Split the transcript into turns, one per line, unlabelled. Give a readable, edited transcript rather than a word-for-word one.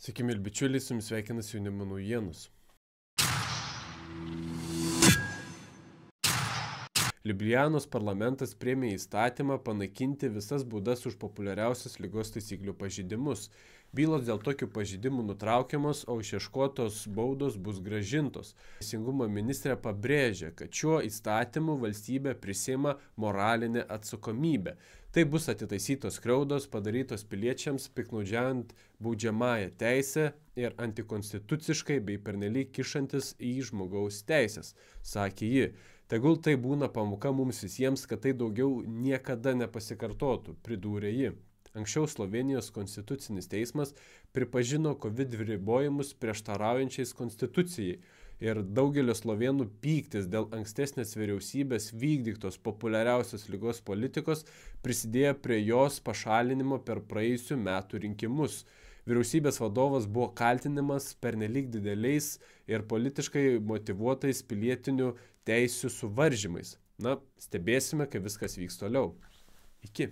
Sveiki, mėly bičiuliai, su jumis sveikinasi Jaunimo naujienos. Liublianos parlamentas priėmė įstatymą panaikinti visas baudas už populiariausias ligos taisyklių pažeidimus. Bylos dėl tokių pažeidimų nutraukiamos, o išieškotos baudos bus grąžintos. Teisingumo ministrė pabrėžė, kad šiuo įstatymu valstybė prisiima moralinę atsakomybę. Tai bus atitaisytos skriaudos padarytos piliečiams piktnaudžiant baudžiamąją teisę ir antikonstituciškai bei pernelyg kišantis į žmogaus teisės, sakė ji. Tegul tai būna pamoka mums visiems, kad tai daugiau niekada nepasikartotų, pridūrė ji. Anksčiau Slovėnijos konstitucinis teismas pripažino COVID ribojimus prieštaraujančiais konstitucijai ir daugelio slovėnų pyktis dėl ankstesnės vyriausybės vykdytos populiariausios ligos politikos prisidėjo prie jos pašalinimo per praėjusių metų rinkimus. Vyriausybės vadovas buvo kaltinimas pernelyg dideliais ir politiškai motyvuotais pilietinių teisių suvaržymais. Stebėsime, kaip viskas vyks toliau. Iki.